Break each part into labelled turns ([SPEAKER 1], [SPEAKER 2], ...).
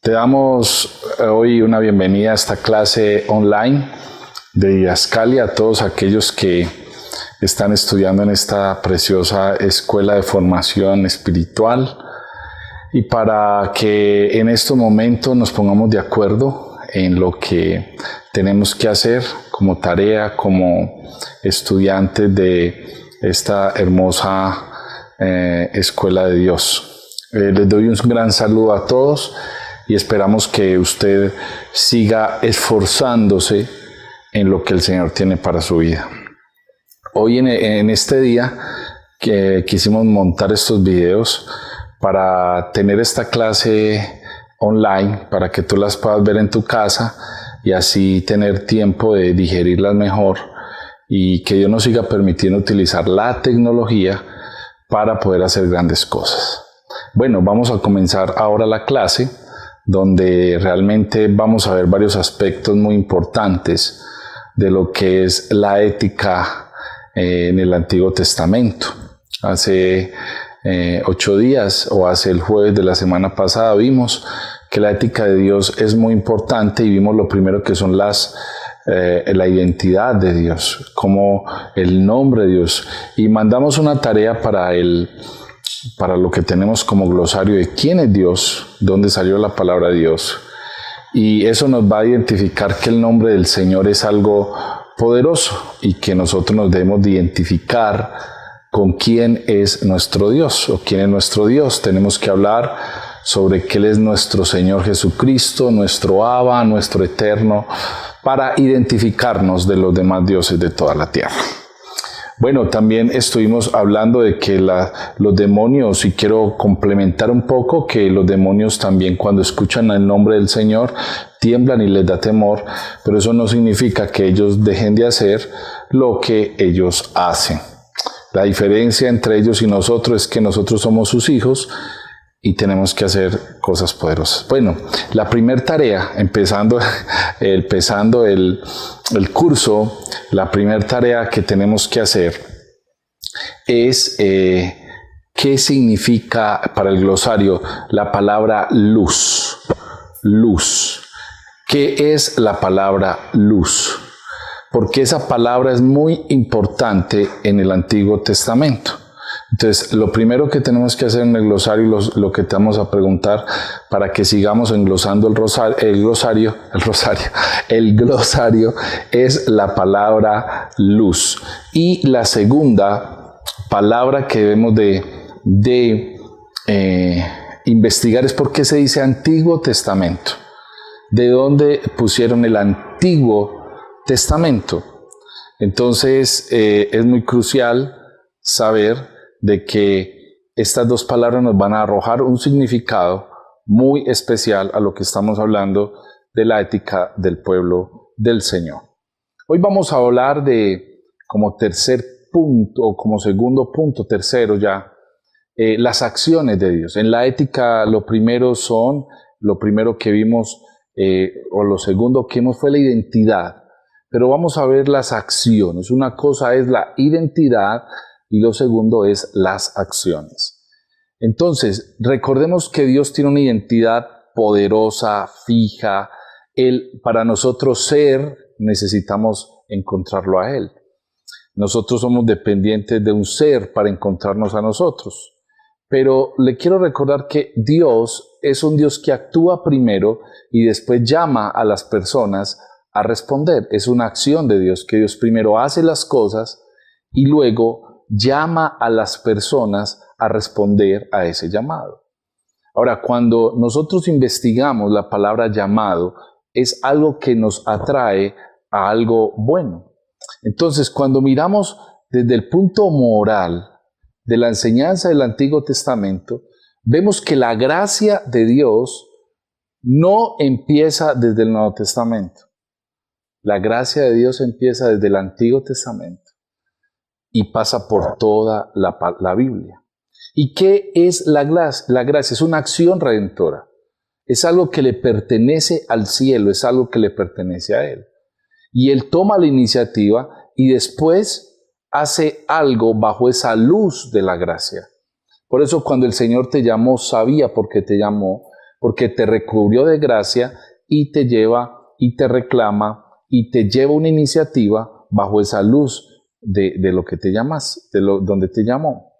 [SPEAKER 1] Te damos hoy una bienvenida a esta clase online de Didascalia a todos aquellos que están estudiando en esta preciosa escuela de formación espiritual, y para que en estos momentos nos pongamos de acuerdo en lo que tenemos que hacer como tarea, como estudiantes de esta hermosa escuela de Dios. Les doy un gran saludo a todos y esperamos que usted siga esforzándose en lo que el Señor tiene para su vida. Hoy en este día que quisimos montar estos videos para tener esta clase online, para que tú las puedas ver en tu casa y así tener tiempo de digerirlas mejor, y que Dios nos siga permitiendo utilizar la tecnología para poder hacer grandes cosas. Bueno, vamos a comenzar ahora la clase, donde realmente vamos a ver varios aspectos muy importantes de lo que es la ética en el Antiguo Testamento. Hace 8 días, o hace el jueves de la semana pasada, vimos que la ética de Dios es muy importante, y vimos lo primero que son la identidad de Dios, como el nombre de Dios, y mandamos una tarea para lo que tenemos como glosario de quién es Dios, dónde salió la palabra Dios, y eso nos va a identificar que el nombre del Señor es algo poderoso y que nosotros nos debemos de identificar con quién es nuestro Dios o quién es nuestro Dios. Tenemos que hablar sobre que Él es nuestro Señor Jesucristo, nuestro Abba, nuestro Eterno, para identificarnos de los demás dioses de toda la tierra. Bueno, también estuvimos hablando de que los demonios, y quiero complementar un poco, que los demonios también cuando escuchan el nombre del Señor tiemblan y les da temor, pero eso no significa que ellos dejen de hacer lo que ellos hacen. La diferencia entre ellos y nosotros es que nosotros somos sus hijos y tenemos que hacer cosas poderosas. Bueno, la primera tarea, empezando el curso, la primera tarea que tenemos que hacer es qué significa para el glosario la palabra luz. Luz. ¿Qué es la palabra luz? Porque esa palabra es muy importante en el Antiguo Testamento. Entonces, lo primero que tenemos que hacer en el glosario, lo que te vamos a preguntar para que sigamos englosando el glosario es la palabra luz. Y la segunda palabra que debemos de investigar es por qué se dice Antiguo Testamento. ¿De dónde pusieron el Antiguo Testamento? Entonces, es muy crucial saber de que estas dos palabras nos van a arrojar un significado muy especial a lo que estamos hablando de la ética del pueblo del Señor. Hoy vamos a hablar de, como tercer punto, o como segundo punto, tercero ya, las acciones de Dios. En la ética lo primero que vimos, o lo segundo que vimos fue la identidad, pero vamos a ver las acciones. Una cosa es la identidad y lo segundo es las acciones. Entonces, recordemos que Dios tiene una identidad poderosa, fija. Para nosotros ser, necesitamos encontrarlo a Él. Nosotros somos dependientes de un ser para encontrarnos a nosotros. Pero le quiero recordar que Dios es un Dios que actúa primero y después llama a las personas a responder. Es una acción de Dios, que Dios primero hace las cosas y luego llama a las personas a responder a ese llamado. Ahora, cuando nosotros investigamos la palabra llamado, es algo que nos atrae a algo bueno. Entonces, cuando miramos desde el punto moral de la enseñanza del Antiguo Testamento, vemos que la gracia de Dios no empieza desde el Nuevo Testamento. La gracia de Dios empieza desde el Antiguo Testamento y pasa por toda la Biblia. ¿Y qué es la gracia? La gracia es una acción redentora. Es algo que le pertenece al cielo, es algo que le pertenece a Él. Y Él toma la iniciativa y después hace algo bajo esa luz de la gracia. Por eso cuando el Señor te llamó, sabía por qué te llamó, porque te recubrió de gracia y te lleva y te reclama y te lleva una iniciativa bajo esa luz de lo que te llamas, donde te llamó.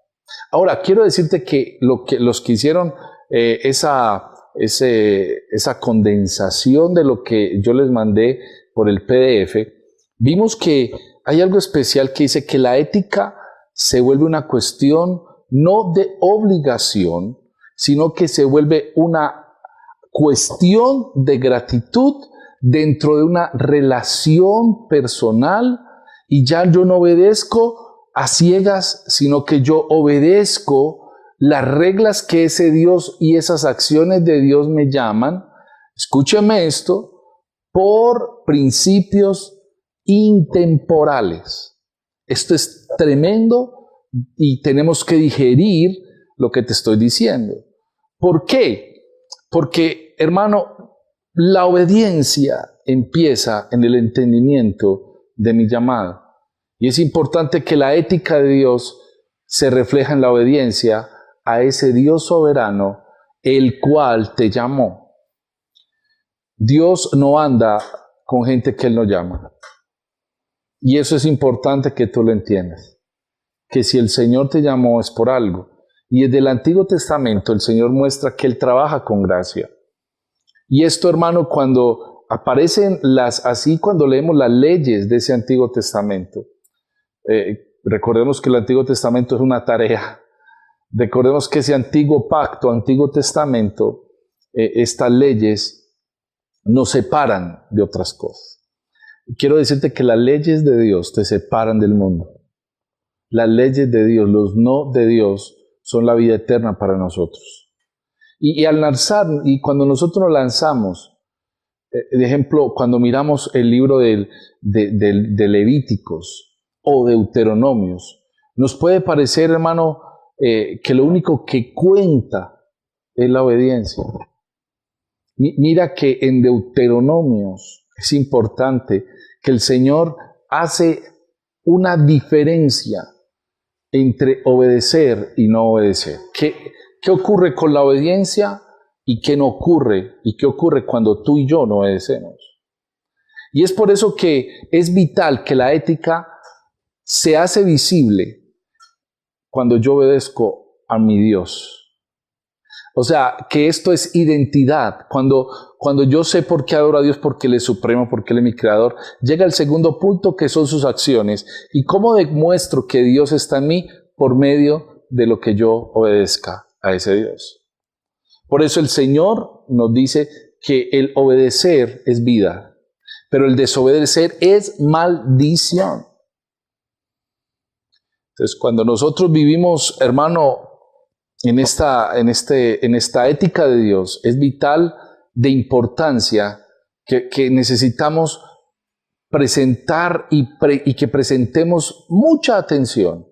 [SPEAKER 1] Ahora, quiero decirte que los que hicieron esa condensación de lo que yo les mandé por el PDF, vimos que hay algo especial que dice que la ética se vuelve una cuestión no de obligación, sino que se vuelve una cuestión de gratitud dentro de una relación personal, y ya yo no obedezco a ciegas, sino que yo obedezco las reglas que ese Dios y esas acciones de Dios me llaman. Escúcheme esto, por principios intemporales. Esto es tremendo y tenemos que digerir lo que te estoy diciendo. ¿Por qué? Porque, hermano, la obediencia empieza en el entendimiento de mi llamado. Y es importante que la ética de Dios se refleja en la obediencia a ese Dios soberano, el cual te llamó. Dios no anda con gente que Él no llama. Y eso es importante que tú lo entiendas. Que si el Señor te llamó es por algo. Y desde el Antiguo Testamento el Señor muestra que Él trabaja con gracia. Y esto, hermano, cuando aparecen cuando leemos las leyes de ese Antiguo Testamento, recordemos que el Antiguo Testamento es una tarea. Recordemos que ese antiguo pacto, Antiguo Testamento, estas leyes nos separan de otras cosas. Quiero decirte que las leyes de Dios te separan del mundo. Las leyes de Dios, los no de Dios, son la vida eterna para nosotros. Y al lanzar, y cuando nosotros nos lanzamos, de ejemplo, cuando miramos el libro de Levíticos o Deuteronomios, nos puede parecer, hermano, que lo único que cuenta es la obediencia. Mira que en Deuteronomios es importante que el Señor hace una diferencia entre obedecer y no obedecer. ¿Qué ocurre con la obediencia y qué no ocurre? ¿Y qué ocurre cuando tú y yo no obedecemos? Y es por eso que es vital que la ética se hace visible cuando yo obedezco a mi Dios. O sea, que esto es identidad. Cuando yo sé por qué adoro a Dios, porque Él es supremo, porque Él es mi creador, llega el segundo punto, que son sus acciones. ¿Y cómo demuestro que Dios está en mí? Por medio de lo que yo obedezca a ese Dios. Por eso el Señor nos dice que el obedecer es vida, pero el desobedecer es maldición. Entonces, cuando nosotros vivimos, hermano, en esta ética de Dios, es vital, de importancia, que necesitamos presentar y que presentemos mucha atención,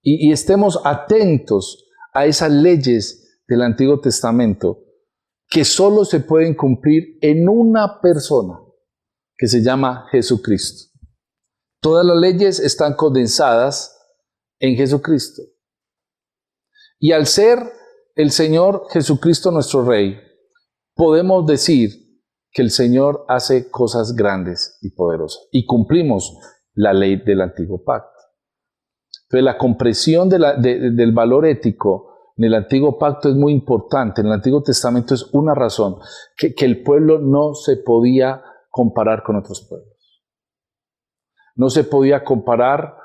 [SPEAKER 1] y estemos atentos a esas leyes del Antiguo Testamento que solo se pueden cumplir en una persona, que se llama Jesucristo. Todas las leyes están condensadas en Jesucristo. Y al ser el Señor Jesucristo nuestro Rey, podemos decir que el Señor hace cosas grandes y poderosas. Y cumplimos la ley del Antiguo Pacto. Entonces, la comprensión del valor ético en el Antiguo Pacto es muy importante. En el Antiguo Testamento es una razón, que el pueblo no se podía comparar con otros pueblos. No se podía comparar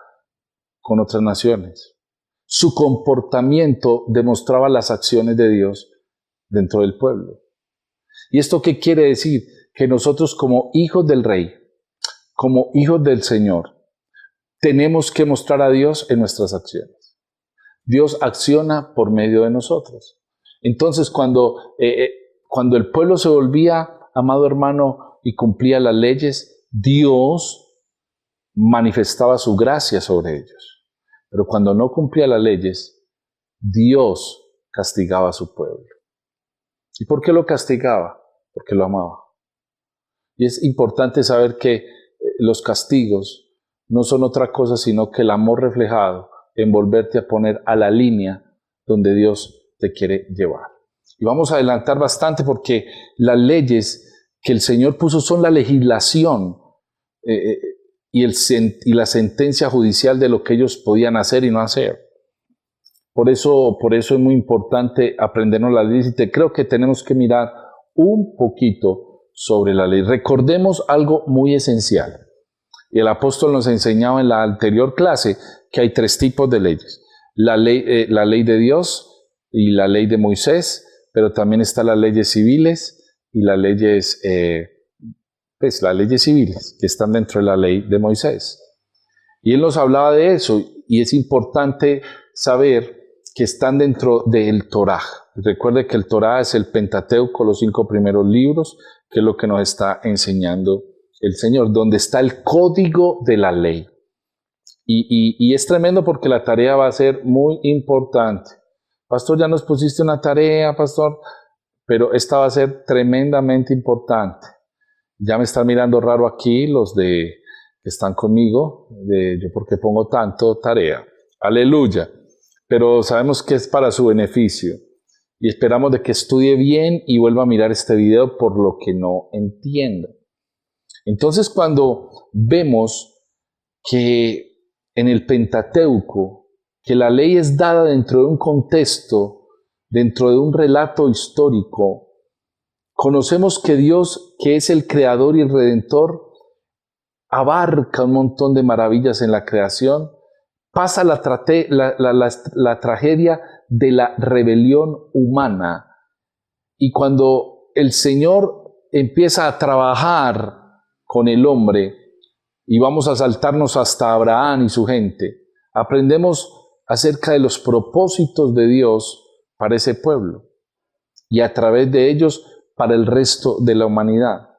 [SPEAKER 1] con otras naciones. Su comportamiento demostraba las acciones de Dios dentro del pueblo. ¿Y esto qué quiere decir? Que nosotros, como hijos del Rey, como hijos del Señor, tenemos que mostrar a Dios en nuestras acciones. Dios acciona por medio de nosotros. Entonces, cuando el pueblo se volvía, amado hermano, y cumplía las leyes, Dios manifestaba su gracia sobre ellos. Pero cuando no cumplía las leyes, Dios castigaba a su pueblo. ¿Y por qué lo castigaba? Porque lo amaba. Y es importante saber que los castigos no son otra cosa sino que el amor reflejado en volverte a poner a la línea donde Dios te quiere llevar. Y vamos a adelantar bastante porque las leyes que el Señor puso son la legislación y la sentencia judicial de lo que ellos podían hacer y no hacer. Por eso es muy importante aprendernos las leyes y creo que tenemos que mirar un poquito sobre la ley. Recordemos algo muy esencial. Y el apóstol nos enseñaba en la anterior clase que hay 3 tipos de leyes. La ley de Dios y la ley de Moisés, pero también están las leyes civiles y las leyes civiles que están dentro de la ley de Moisés. Y él nos hablaba de eso y es importante saber que están dentro del Torá. Recuerde que el Torá es el Pentateuco, los 5 primeros libros, que es lo que nos está enseñando el Señor, donde está el código de la ley. Y es tremendo porque la tarea va a ser muy importante. Pastor, ya nos pusiste una tarea, pastor, pero esta va a ser tremendamente importante. Ya me están mirando raro aquí los que están conmigo, yo porque pongo tanto tarea. Aleluya. Pero sabemos que es para su beneficio. Y esperamos de que estudie bien y vuelva a mirar este video por lo que no entienda. Entonces, cuando vemos que en el Pentateuco, que la ley es dada dentro de un contexto, dentro de un relato histórico, conocemos que Dios, que es el creador y el redentor, abarca un montón de maravillas en la creación, pasa la tragedia de la rebelión humana. Y cuando el Señor empieza a trabajar con el hombre, y vamos a saltarnos hasta Abraham y su gente, aprendemos acerca de los propósitos de Dios para ese pueblo y a través de ellos para el resto de la humanidad.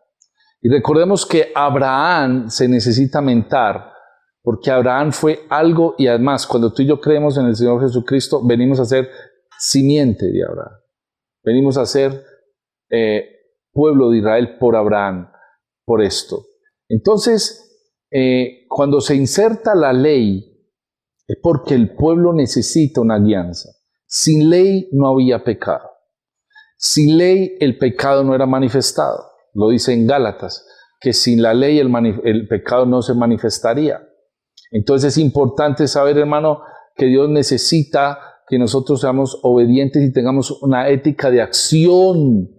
[SPEAKER 1] Y recordemos que Abraham se necesita mentar, porque Abraham fue algo, y además cuando tú y yo creemos en el Señor Jesucristo, venimos a ser simiente de Abraham. Venimos a ser pueblo de Israel por Abraham, por esto. Entonces, cuando se inserta la ley, es porque el pueblo necesita una guianza. Sin ley no había pecado. Sin ley el pecado no era manifestado. Lo dice en Gálatas, que sin la ley el pecado no se manifestaría. Entonces es importante saber, hermano, que Dios necesita que nosotros seamos obedientes y tengamos una ética de acción,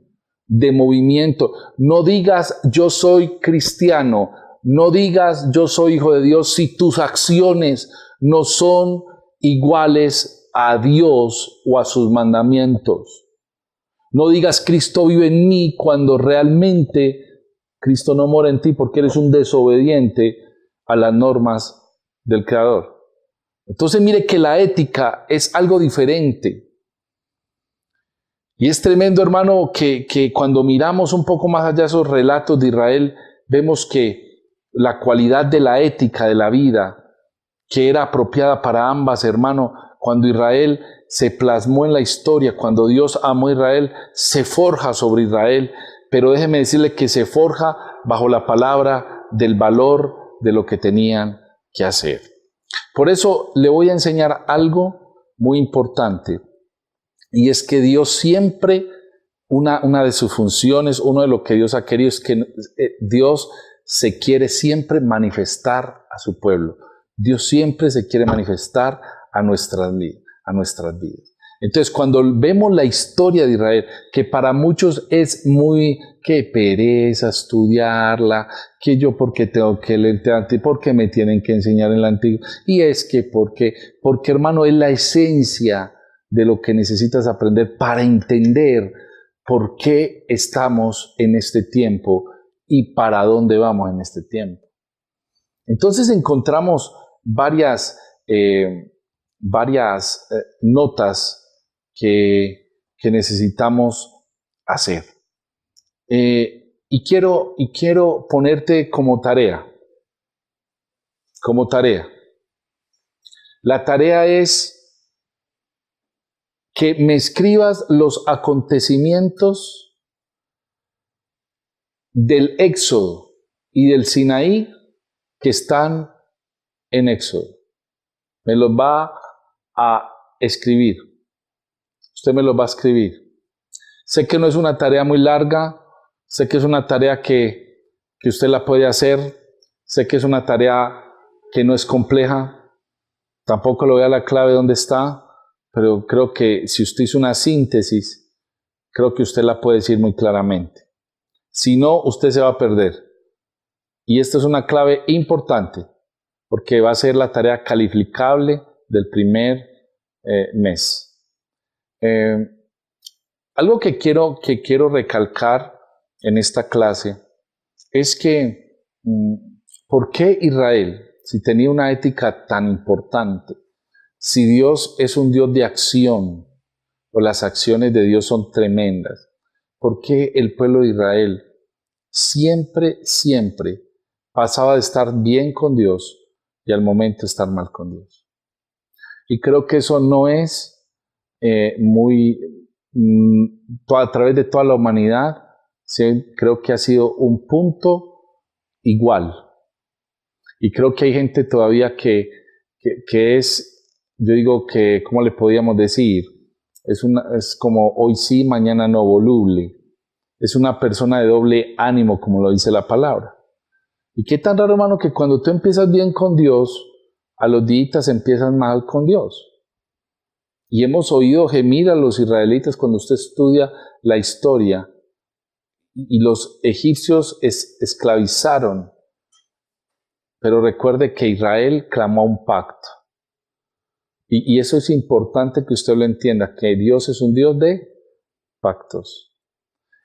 [SPEAKER 1] de movimiento. No digas yo soy cristiano, no digas yo soy hijo de Dios si tus acciones no son iguales a Dios o a sus mandamientos. No digas Cristo vive en mí cuando realmente Cristo no mora en ti porque eres un desobediente a las normas del Creador. Entonces mire que la ética es algo diferente. Y es tremendo, hermano, que cuando miramos un poco más allá de esos relatos de Israel, vemos que la cualidad de la ética de la vida, que era apropiada para ambas, hermano, cuando Israel se plasmó en la historia, cuando Dios amó a Israel, se forja sobre Israel, pero déjeme decirle que se forja bajo la palabra del valor de lo que tenían que hacer. Por eso le voy a enseñar algo muy importante, y es que Dios siempre, una de sus funciones, uno de lo que Dios ha querido es que Dios se quiere siempre manifestar a su pueblo. Dios siempre se quiere manifestar a nuestras vidas. Entonces, cuando vemos la historia de Israel, que para muchos es muy, qué pereza estudiarla, que yo porque tengo que leer antiguo, porque me tienen que enseñar en la antigua, y es que porque hermano, es la esencia de lo que necesitas aprender para entender por qué estamos en este tiempo y para dónde vamos en este tiempo. Entonces encontramos varias notas que necesitamos hacer. Y quiero ponerte como tarea. La tarea es que me escribas los acontecimientos del Éxodo y del Sinaí que están en Éxodo. Me los va a escribir. Usted me los va a escribir. Sé que no es una tarea muy larga, sé que es una tarea que usted la puede hacer, sé que es una tarea que no es compleja, tampoco le voy a la clave dónde está, pero creo que si usted hizo una síntesis, creo que usted la puede decir muy claramente. Si no, usted se va a perder. Y esta es una clave importante, porque va a ser la tarea calificable del primer mes. Algo que quiero recalcar en esta clase es que ¿por qué Israel, si tenía una ética tan importante, si Dios es un Dios de acción o las acciones de Dios son tremendas, por qué el pueblo de Israel siempre pasaba de estar bien con Dios y al momento estar mal con Dios? Y creo que eso no es a través de toda la humanidad, sí, creo que ha sido un punto igual. Y creo que hay gente todavía que es, yo digo que, ¿cómo le podríamos decir? Es como hoy sí, mañana no, voluble. Es una persona de doble ánimo, como lo dice la palabra. Y qué tan raro, hermano, que cuando tú empiezas bien con Dios, a los días empiezas mal con Dios. Y hemos oído gemir a los israelitas cuando usted estudia la historia. Y los egipcios esclavizaron. Pero recuerde que Israel clamó a un pacto. Y eso es importante que usted lo entienda, que Dios es un Dios de pactos.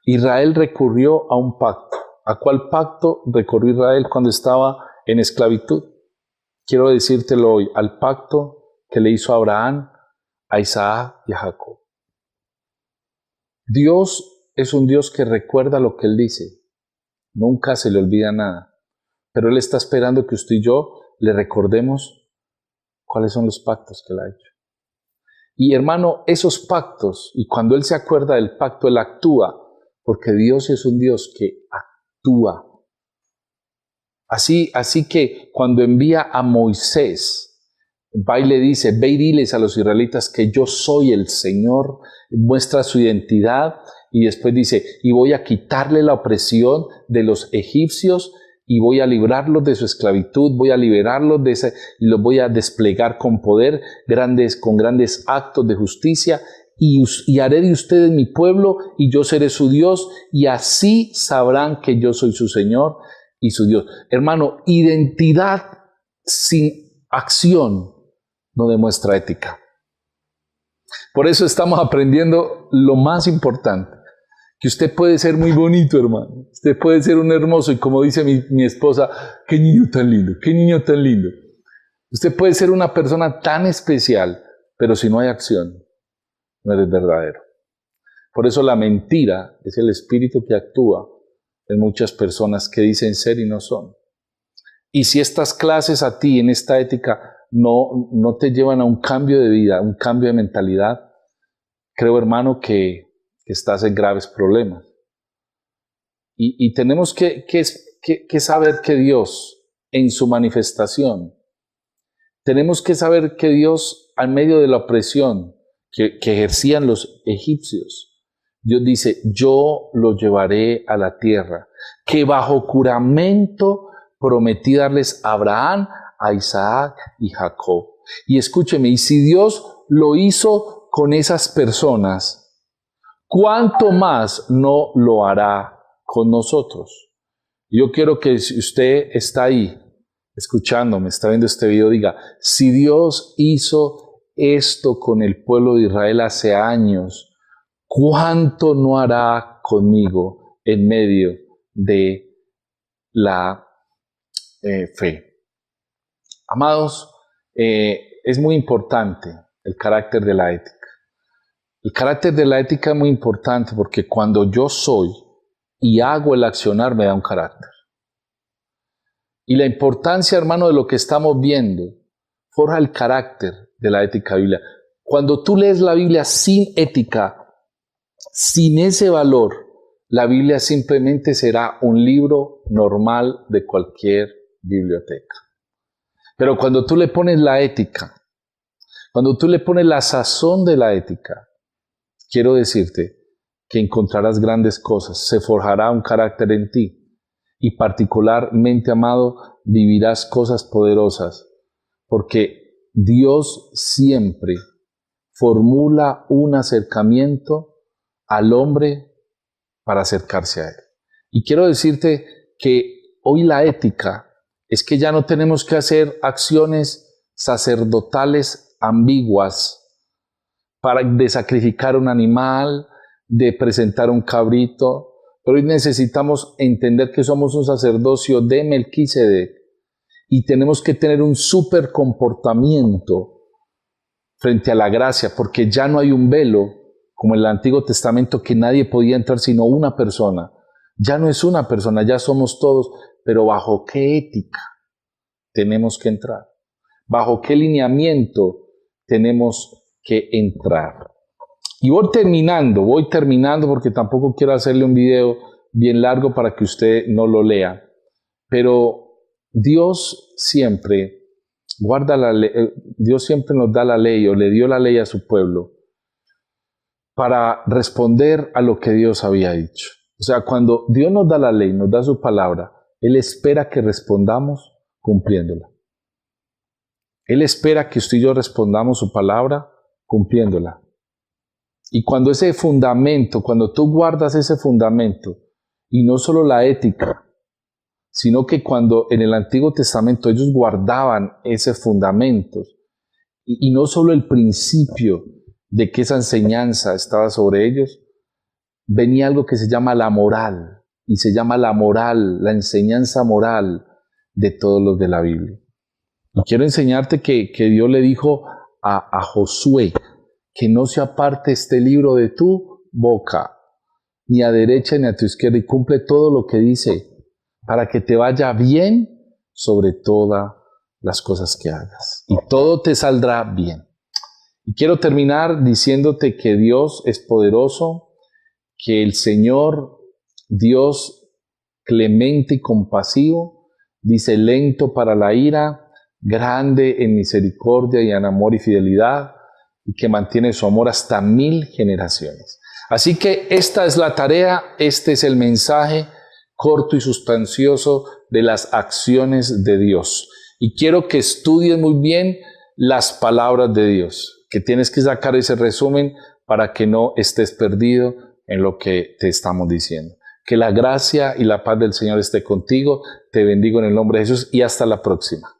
[SPEAKER 1] Israel recurrió a un pacto. ¿A cuál pacto recurrió Israel cuando estaba en esclavitud? Quiero decírtelo hoy, al pacto que le hizo a Abraham, a Isaac y a Jacob. Dios es un Dios que recuerda lo que Él dice. Nunca se le olvida nada. Pero Él está esperando que usted y yo le recordemos cuáles son los pactos que Él ha hecho. Y hermano, esos pactos, y cuando Él se acuerda del pacto, Él actúa, porque Dios es un Dios que actúa. Así que cuando envía a Moisés, va y le dice, ve y diles a los israelitas que yo soy el Señor, muestra su identidad, y después dice, y voy a quitarle la opresión de los egipcios, y voy a librarlos de su esclavitud, voy a liberarlos de ese, y los voy a desplegar con poder, con grandes actos de justicia, y haré de ustedes mi pueblo, y yo seré su Dios, y así sabrán que yo soy su Señor y su Dios. Hermano, identidad sin acción no demuestra ética. Por eso estamos aprendiendo lo más importante, que usted puede ser muy bonito, hermano. Usted puede ser un hermoso, y como dice mi esposa, qué niño tan lindo, qué niño tan lindo. Usted puede ser una persona tan especial, pero si no hay acción, no eres verdadero. Por eso la mentira es el espíritu que actúa en muchas personas que dicen ser y no son. Y si estas clases a ti en esta ética no te llevan a un cambio de vida, un cambio de mentalidad, creo, hermano, que estás en graves problemas. Y tenemos que saber que Dios, en su manifestación, tenemos que saber que Dios, al medio de la opresión que ejercían los egipcios, Dios dice, yo los llevaré a la tierra que bajo juramento prometí darles a Abraham, a Isaac y Jacob. Y escúcheme, y si Dios lo hizo con esas personas, ¿cuánto más no lo hará con nosotros? Yo quiero que si usted está ahí, escuchándome, está viendo este video, diga, si Dios hizo esto con el pueblo de Israel hace años, ¿cuánto no hará conmigo en medio de la fe? Amados, es muy importante el carácter de la ética. El carácter de la ética es muy importante porque cuando yo soy y hago el accionar me da un carácter. Y la importancia, hermano, de lo que estamos viendo forja el carácter de la ética bíblica. Cuando tú lees la Biblia sin ética, sin ese valor, la Biblia simplemente será un libro normal de cualquier biblioteca. Pero cuando tú le pones la ética, cuando tú le pones la sazón de la ética, quiero decirte que encontrarás grandes cosas, se forjará un carácter en ti y particularmente, amado, vivirás cosas poderosas, porque Dios siempre formula un acercamiento al hombre para acercarse a Él. Y quiero decirte que hoy la ética es que ya no tenemos que hacer acciones sacerdotales ambiguas de sacrificar un animal, de presentar un cabrito, pero hoy necesitamos entender que somos un sacerdocio de Melquisedec y tenemos que tener un súper comportamiento frente a la gracia, porque ya no hay un velo, como en el Antiguo Testamento, que nadie podía entrar sino una persona. Ya no es una persona, ya somos todos, pero ¿bajo qué ética tenemos que entrar? ¿Bajo qué lineamiento tenemos que entrar? Y voy terminando porque tampoco quiero hacerle un video bien largo para que usted no lo lea, pero Dios siempre guarda la ley, Dios siempre nos da la ley o le dio la ley a su pueblo para responder a lo que Dios había dicho. O sea, cuando Dios nos da la ley, nos da su palabra, Él espera que respondamos cumpliéndola. Él espera que usted y yo respondamos su palabra cumpliéndola. Y cuando ese fundamento, cuando tú guardas ese fundamento, y no solo la ética, sino que cuando en el Antiguo Testamento ellos guardaban ese fundamento, y no solo el principio de que esa enseñanza estaba sobre ellos, venía algo que se llama la moral, y se llama la moral, la enseñanza moral de todos los de la Biblia. Y quiero enseñarte que Dios le dijo a Josué que no se aparte este libro de tu boca, ni a derecha ni a tu izquierda, y cumple todo lo que dice, para que te vaya bien sobre todas las cosas que hagas. Y todo te saldrá bien. Y quiero terminar diciéndote que Dios es poderoso, que el Señor, Dios clemente y compasivo, dice lento para la ira, grande en misericordia y en amor y fidelidad, y que mantiene su amor hasta 1000 generaciones. Así que esta es la tarea, este es el mensaje corto y sustancioso de las acciones de Dios. Y quiero que estudies muy bien las palabras de Dios, que tienes que sacar ese resumen para que no estés perdido en lo que te estamos diciendo. Que la gracia y la paz del Señor esté contigo. Te bendigo en el nombre de Jesús y hasta la próxima.